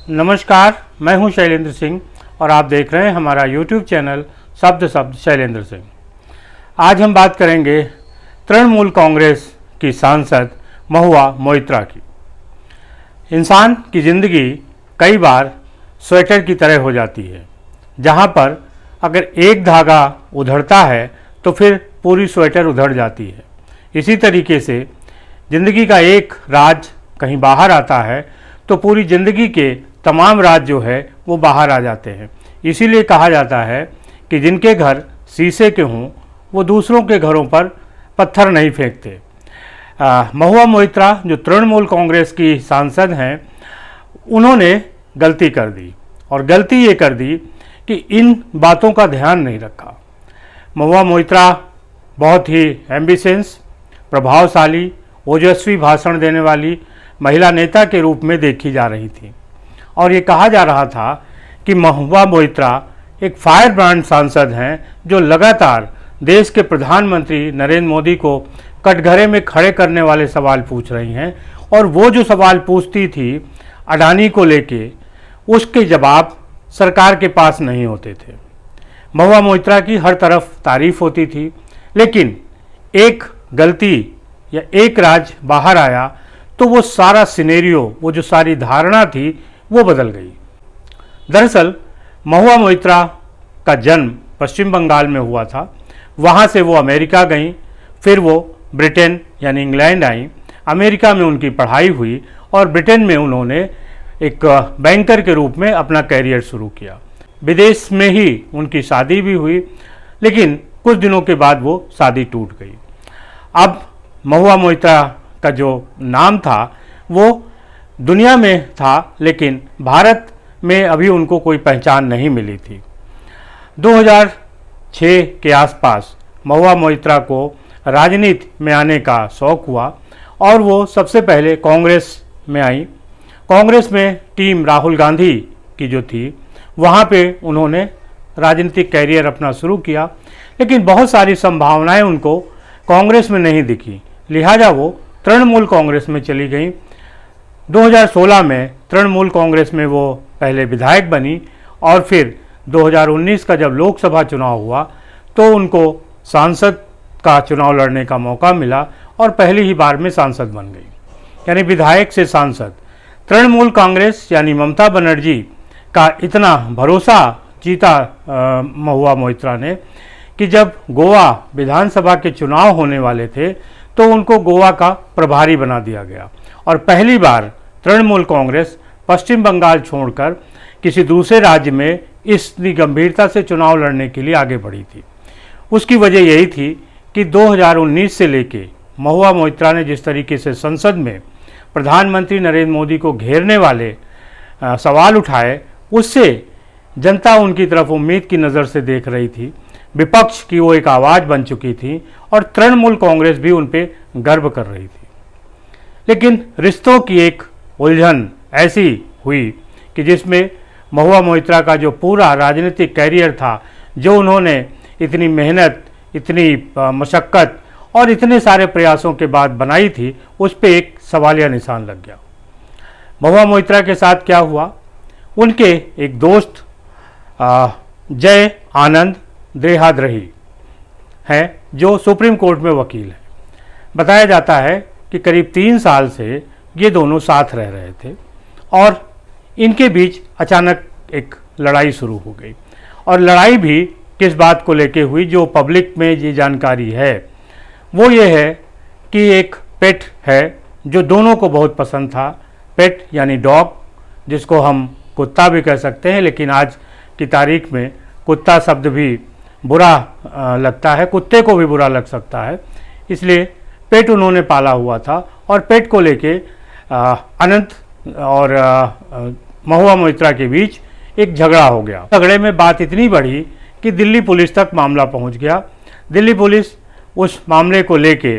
नमस्कार, मैं हूं शैलेंद्र सिंह और आप देख रहे हैं हमारा YouTube चैनल शब्द शैलेंद्र सिंह। आज हम बात करेंगे तृणमूल कांग्रेस की सांसद महुआ मोइत्रा की। इंसान की ज़िंदगी कई बार स्वेटर की तरह हो जाती है, जहां पर अगर एक धागा उधड़ता है तो फिर पूरी स्वेटर उधड़ जाती है। इसी तरीके से ज़िंदगी का एक राज कहीं बाहर आता है तो पूरी ज़िंदगी के तमाम राज जो है वो बाहर आ जाते हैं। इसीलिए कहा जाता है कि जिनके घर शीशे के हों वो दूसरों के घरों पर पत्थर नहीं फेंकते। महुआ मोइत्रा जो तृणमूल कांग्रेस की सांसद हैं, उन्होंने गलती कर दी और गलती ये कर दी कि इन बातों का ध्यान नहीं रखा। महुआ मोइत्रा बहुत ही एम्बिशियस, प्रभावशाली, ओजस्वी भाषण देने वाली महिला नेता के रूप में देखी जा रही थी और ये कहा जा रहा था कि महुआ मोइत्रा एक फायर ब्रांड सांसद हैं जो लगातार देश के प्रधानमंत्री नरेंद्र मोदी को कटघरे में खड़े करने वाले सवाल पूछ रही हैं और वो जो सवाल पूछती थी अडानी को लेके, उसके जवाब सरकार के पास नहीं होते थे। महुआ मोइत्रा की हर तरफ तारीफ होती थी, लेकिन एक गलती या एक राज बाहर आया तो वो सारा सिनेरियो, वो जो सारी धारणा थी वो बदल गई। दरअसल महुआ मोइत्रा का जन्म पश्चिम बंगाल में हुआ था। वहाँ से वो अमेरिका गई, फिर वो ब्रिटेन यानी इंग्लैंड आई। अमेरिका में उनकी पढ़ाई हुई और ब्रिटेन में उन्होंने एक बैंकर के रूप में अपना कैरियर शुरू किया। विदेश में ही उनकी शादी भी हुई, लेकिन कुछ दिनों के बाद वो शादी टूट गई। अब महुआ मोइत्रा का जो नाम था वो दुनिया में था, लेकिन भारत में अभी उनको कोई पहचान नहीं मिली थी। 2006 के आसपास महुआ मोइत्रा को राजनीति में आने का शौक़ हुआ और वो सबसे पहले कांग्रेस में आई। कांग्रेस में टीम राहुल गांधी की जो थी, वहाँ पे उन्होंने राजनीतिक कैरियर अपना शुरू किया, लेकिन बहुत सारी संभावनाएं उनको कांग्रेस में नहीं दिखी, लिहाजा वो तृणमूल कांग्रेस में चली गई। 2016 में तृणमूल कांग्रेस में वो पहले विधायक बनी और फिर 2019 का जब लोकसभा चुनाव हुआ तो उनको सांसद का चुनाव लड़ने का मौका मिला और पहली ही बार में सांसद बन गई, यानी विधायक से सांसद। तृणमूल कांग्रेस यानी ममता बनर्जी का इतना भरोसा जीता महुआ मोइत्रा ने कि जब गोवा विधानसभा के चुनाव होने वाले थे तो उनको गोवा का प्रभारी बना दिया गया और पहली बार तृणमूल कांग्रेस पश्चिम बंगाल छोड़कर किसी दूसरे राज्य में इतनी गंभीरता से चुनाव लड़ने के लिए आगे बढ़ी थी। उसकी वजह यही थी कि 2019 से लेके महुआ मोइत्रा ने जिस तरीके से संसद में प्रधानमंत्री नरेंद्र मोदी को घेरने वाले सवाल उठाए, उससे जनता उनकी तरफ उम्मीद की नज़र से देख रही थी। विपक्ष की वो एक आवाज़ बन चुकी थी और तृणमूल कांग्रेस भी उन पे गर्व कर रही थी। लेकिन रिश्तों की एक उलझन ऐसी हुई कि जिसमें महुआ मोइत्रा का जो पूरा राजनीतिक कैरियर था, जो उन्होंने इतनी मेहनत, इतनी मशक्क़त और इतने सारे प्रयासों के बाद बनाई थी, उस पे एक सवालिया निशान लग गया। महुआ मोइत्रा के साथ क्या हुआ, उनके एक दोस्त जय आनंद देहाद्रही हैं जो सुप्रीम कोर्ट में वकील हैं। बताया जाता है कि करीब 3 साल से ये दोनों साथ रह रहे थे और इनके बीच अचानक एक लड़ाई शुरू हो गई और लड़ाई भी किस बात को लेके हुई, जो पब्लिक में ये जानकारी है वो ये है कि एक पेट है जो दोनों को बहुत पसंद था। पेट यानी डॉग, जिसको हम कुत्ता भी कह सकते हैं, लेकिन आज की तारीख में कुत्ता शब्द भी बुरा लगता है, कुत्ते को भी बुरा लग सकता है, इसलिए पेट उन्होंने पाला हुआ था और पेट को लेके अनंत और महुआ मोइत्रा के बीच एक झगड़ा हो गया। झगड़े में बात इतनी बढ़ी कि दिल्ली पुलिस तक मामला पहुंच गया। दिल्ली पुलिस उस मामले को लेके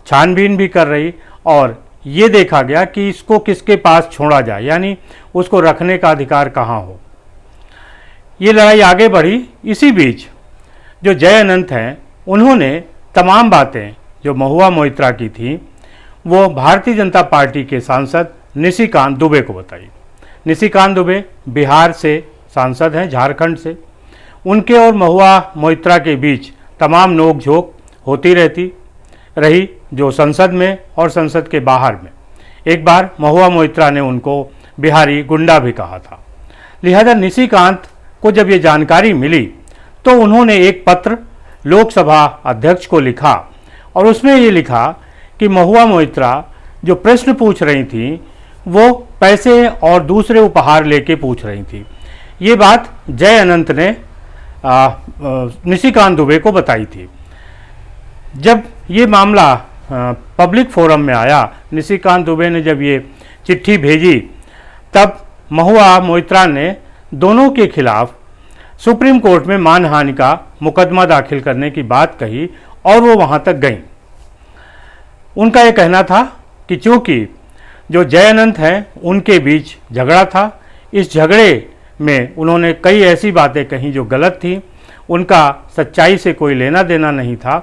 छानबीन भी कर रही और ये देखा गया कि इसको किसके पास छोड़ा जाए, यानी उसको रखने का अधिकार कहाँ हो। ये लड़ाई आगे बढ़ी। इसी बीच जो जय अनंत हैं, उन्होंने तमाम बातें जो महुआ मोइत्रा की थी वो भारतीय जनता पार्टी के सांसद निशिकांत दुबे को बताई। निशिकांत दुबे बिहार से सांसद हैं, झारखंड से। उनके और महुआ मोइत्रा के बीच तमाम नोक-झोंक होती रहती रही, जो संसद में और संसद के बाहर में। एक बार महुआ मोइत्रा ने उनको बिहारी गुंडा भी कहा था। लिहाजा निशिकांत को जब ये जानकारी मिली तो उन्होंने एक पत्र लोकसभा अध्यक्ष को लिखा और उसमें ये लिखा कि महुआ मोइत्रा जो प्रश्न पूछ रही थी वो पैसे और दूसरे उपहार लेके पूछ रही थी। ये बात जय अनंत ने निशिकांत दुबे को बताई थी। जब ये मामला पब्लिक फोरम में आया, निशिकांत दुबे ने जब ये चिट्ठी भेजी, तब महुआ मोइत्रा ने दोनों के खिलाफ सुप्रीम कोर्ट में मानहानि का मुकदमा दाखिल करने की बात कही और वो वहाँ तक गईं। उनका ये कहना था कि चूँकि जो जय अनंत हैं उनके बीच झगड़ा था, इस झगड़े में उन्होंने कई ऐसी बातें कहीं जो गलत थी, उनका सच्चाई से कोई लेना देना नहीं था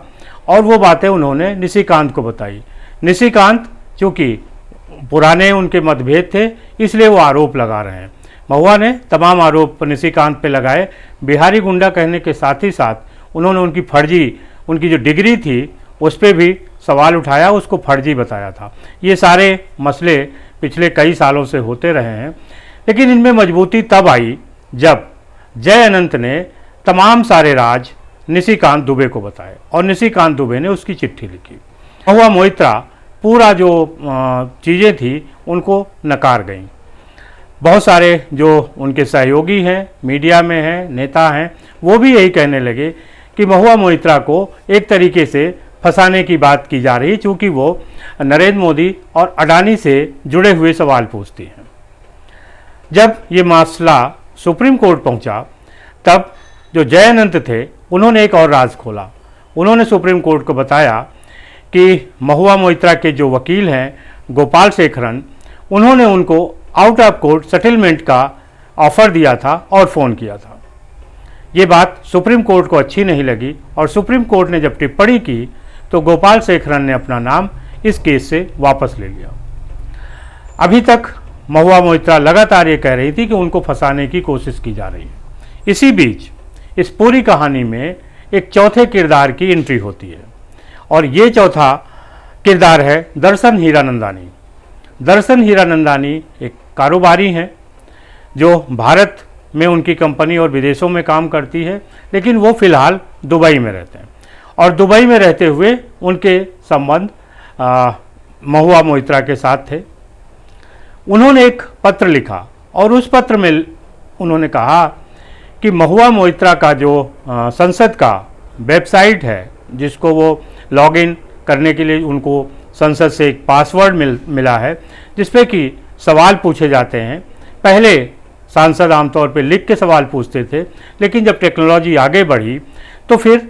और वो बातें उन्होंने निशिकांत को बताई। निशिकांत चूँकि पुराने उनके मतभेद थे इसलिए वो आरोप लगा रहे हैं। महुआ ने तमाम आरोप निशिकांत पे लगाए। बिहारी गुंडा कहने के साथ ही साथ उन्होंने उनकी फर्जी, उनकी जो डिग्री थी उस पर भी सवाल उठाया, उसको फर्जी बताया था। ये सारे मसले पिछले कई सालों से होते रहे हैं, लेकिन इनमें मजबूती तब आई जब जय अनंत ने तमाम सारे राज निशिकांत दुबे को बताए और निशिकांत दुबे ने उसकी चिट्ठी लिखी। महुआ मोइत्रा पूरा जो चीज़ें थी उनको नकार गईं। बहुत सारे जो उनके सहयोगी हैं, मीडिया में हैं, नेता हैं, वो भी यही कहने लगे कि महुआ मोइत्रा को एक तरीके से फंसाने की बात की जा रही, चूँकि वो नरेंद्र मोदी और अडानी से जुड़े हुए सवाल पूछती हैं। जब ये मामला सुप्रीम कोर्ट पहुंचा, तब जो जय अनंत थे उन्होंने एक और राज खोला। उन्होंने सुप्रीम कोर्ट को बताया कि महुआ मोइत्रा के जो वकील हैं गोपाल शेखरन, उन्होंने उनको आउट ऑफ कोर्ट सेटलमेंट का ऑफ़र दिया था और फ़ोन किया था। ये बात सुप्रीम कोर्ट को अच्छी नहीं लगी और सुप्रीम कोर्ट ने जब टिप्पणी की तो गोपाल शेखरन ने अपना नाम इस केस से वापस ले लिया। अभी तक महुआ मोइत्रा लगातार ये कह रही थी कि उनको फंसाने की कोशिश की जा रही है। इसी बीच इस पूरी कहानी में एक चौथे किरदार की एंट्री होती है और ये चौथा किरदार है दर्शन हीरानंदानी। दर्शन हीरानंदानी एक कारोबारी हैं जो भारत में उनकी कंपनी और विदेशों में काम करती है, लेकिन वो फ़िलहाल दुबई में रहते हैं और दुबई में रहते हुए उनके संबंध महुआ मोइत्रा के साथ थे। उन्होंने एक पत्र लिखा और उस पत्र में उन्होंने कहा कि महुआ मोइत्रा का जो संसद का वेबसाइट है, जिसको वो लॉगिन करने के लिए उनको संसद से एक पासवर्ड मिला है जिसपे कि सवाल पूछे जाते हैं। पहले सांसद आमतौर पे लिख के सवाल पूछते थे, लेकिन जब टेक्नोलॉजी आगे बढ़ी तो फिर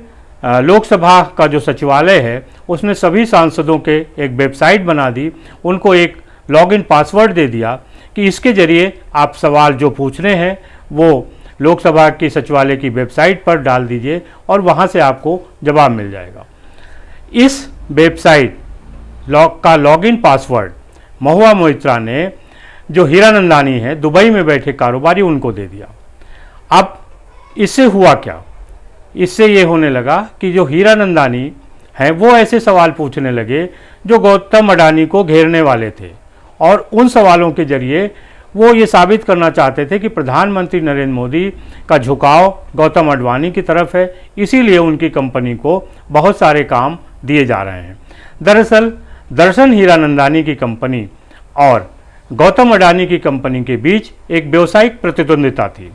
लोकसभा का जो सचिवालय है उसने सभी सांसदों के एक वेबसाइट बना दी, उनको एक लॉगिन पासवर्ड दे दिया कि इसके ज़रिए आप सवाल जो पूछने हैं वो लोकसभा की सचिवालय की वेबसाइट पर डाल दीजिए और वहाँ से आपको जवाब मिल जाएगा। इस वेबसाइट का लॉगिन पासवर्ड महुआ मोइत्रा ने जो हीरानंदानी है दुबई में बैठे कारोबारी उनको दे दिया। अब इससे हुआ क्या? इससे ये होने लगा कि जो हीरानंदानी हैं वो ऐसे सवाल पूछने लगे जो गौतम अडानी को घेरने वाले थे और उन सवालों के जरिए वो ये साबित करना चाहते थे कि प्रधानमंत्री नरेंद्र मोदी का झुकाव गौतम अडवाणी की तरफ है, इसीलिए उनकी कंपनी को बहुत सारे काम दिए जा रहे हैं। दरअसल दर्शन हीरानंदानी की कंपनी और गौतम अडानी की कंपनी के बीच एक व्यावसायिक प्रतिद्वंदिता थी,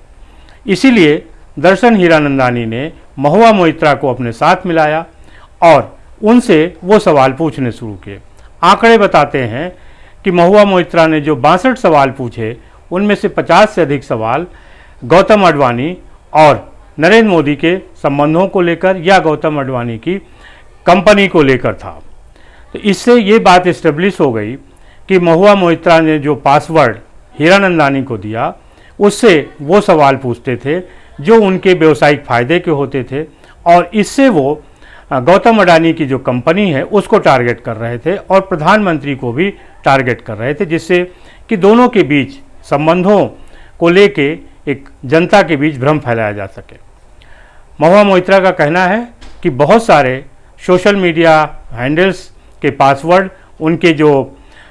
इसीलिए दर्शन हीरानंदानी ने महुआ मोइत्रा को अपने साथ मिलाया और उनसे वो सवाल पूछने शुरू किए। आंकड़े बताते हैं कि महुआ मोइत्रा ने जो 62 सवाल पूछे उनमें से 50 से अधिक सवाल गौतम अडवाणी और नरेंद्र मोदी के संबंधों को लेकर या गौतम अडवाणी की कंपनी को लेकर था। तो इससे ये बात इस्टेब्लिश हो गई कि महुआ मोइत्रा ने जो पासवर्ड हीरानंदानी को दिया उससे वो सवाल पूछते थे जो उनके व्यावसायिक फ़ायदे के होते थे और इससे वो गौतम अडानी की जो कंपनी है उसको टारगेट कर रहे थे और प्रधानमंत्री को भी टारगेट कर रहे थे, जिससे कि दोनों के बीच संबंधों को लेके एक जनता के बीच भ्रम फैलाया जा सके। महुआ मोइत्रा का कहना है कि बहुत सारे सोशल मीडिया हैंडल्स के पासवर्ड उनके जो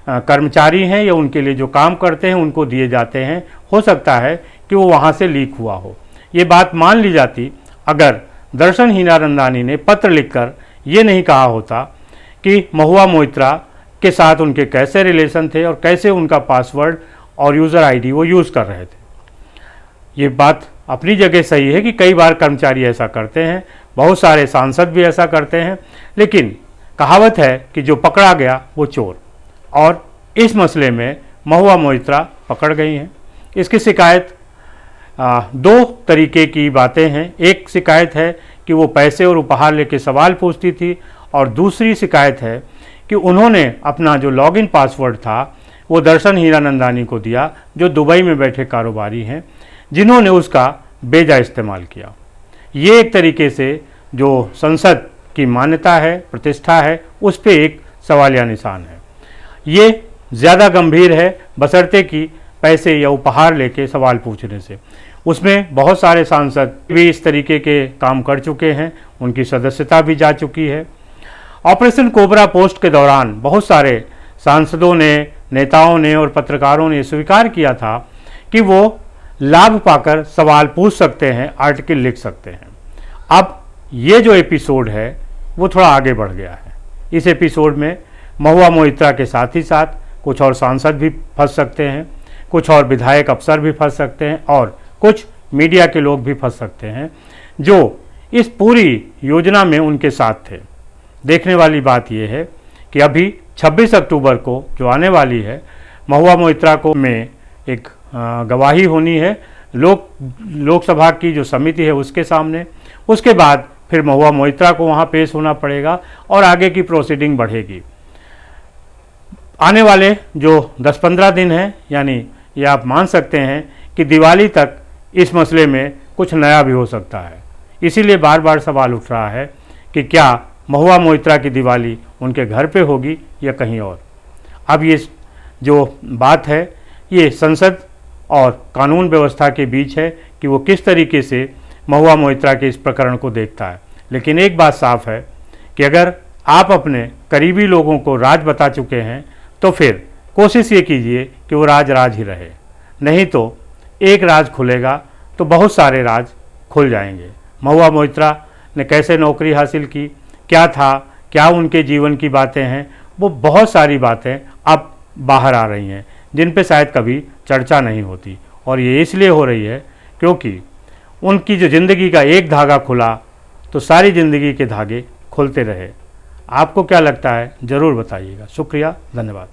कर्मचारी हैं या उनके लिए जो काम करते हैं उनको दिए जाते हैं। हो सकता है कि वो वहाँ से लीक हुआ हो। ये बात मान ली जाती अगर दर्शन हीरानंदानी ने पत्र लिखकर ये नहीं कहा होता कि महुआ मोइत्रा के साथ उनके कैसे रिलेशन थे और कैसे उनका पासवर्ड और यूज़र आईडी वो यूज़ कर रहे थे। ये बात अपनी जगह सही है कि कई बार कर्मचारी ऐसा करते हैं, बहुत सारे सांसद भी ऐसा करते हैं, लेकिन कहावत है कि जो पकड़ा गया वो चोर। और इस मसले में महुआ मोइत्रा पकड़ गई हैं। इसकी शिकायत दो तरीके की बातें हैं। एक शिकायत है कि वो पैसे और उपहार लेके सवाल पूछती थी, और दूसरी शिकायत है कि उन्होंने अपना जो लॉगिन पासवर्ड था वो दर्शन हीरानंदानी को दिया, जो दुबई में बैठे कारोबारी हैं, जिन्होंने उसका बेजा इस्तेमाल किया। ये एक तरीके से जो संसद की मान्यता है, प्रतिष्ठा है, उस पर एक सवालिया निशान है। ये ज़्यादा गंभीर है बशर्ते कि पैसे या उपहार लेके सवाल पूछने से। उसमें बहुत सारे सांसद भी इस तरीके के काम कर चुके हैं, उनकी सदस्यता भी जा चुकी है। ऑपरेशन कोबरा पोस्ट के दौरान बहुत सारे सांसदों ने, नेताओं ने और पत्रकारों ने स्वीकार किया था कि वो लाभ पाकर सवाल पूछ सकते हैं, आर्टिकल लिख सकते हैं। अब ये जो एपिसोड है वो थोड़ा आगे बढ़ गया है। इस एपिसोड में महुआ मोइत्रा के साथ ही साथ कुछ और सांसद भी फंस सकते हैं, कुछ और विधायक अफसर भी फंस सकते हैं, और कुछ मीडिया के लोग भी फंस सकते हैं जो इस पूरी योजना में उनके साथ थे। देखने वाली बात यह है कि अभी 26 अक्टूबर को जो आने वाली है, महुआ मोइत्रा को में एक गवाही होनी है लोकसभा की जो समिति है उसके सामने। उसके बाद फिर महुआ मोइत्रा को वहाँ पेश होना पड़ेगा और आगे की प्रोसीडिंग बढ़ेगी। आने वाले जो 10-15 दिन हैं, यानी ये आप मान सकते हैं कि दिवाली तक इस मसले में कुछ नया भी हो सकता है। इसीलिए बार बार सवाल उठ रहा है कि क्या महुआ मोइत्रा की दिवाली उनके घर पे होगी या कहीं और। अब ये जो बात है ये संसद और कानून व्यवस्था के बीच है कि वो किस तरीके से महुआ मोइत्रा के इस प्रकरण को देखता है। लेकिन एक बात साफ है कि अगर आप अपने करीबी लोगों को राज बता चुके हैं तो फिर कोशिश ये कीजिए कि वो राज राज ही रहे, नहीं तो एक राज खुलेगा तो बहुत सारे राज खुल जाएंगे। महुआ मोइत्रा ने कैसे नौकरी हासिल की, क्या था, क्या उनके जीवन की बातें हैं, वो बहुत सारी बातें अब बाहर आ रही हैं जिन पे शायद कभी चर्चा नहीं होती। और ये इसलिए हो रही है क्योंकि उनकी जो ज़िंदगी का एक धागा खुला तो सारी ज़िंदगी के धागे खुलते रहे। आपको क्या लगता है ज़रूर बताइएगा। शुक्रिया, धन्यवाद।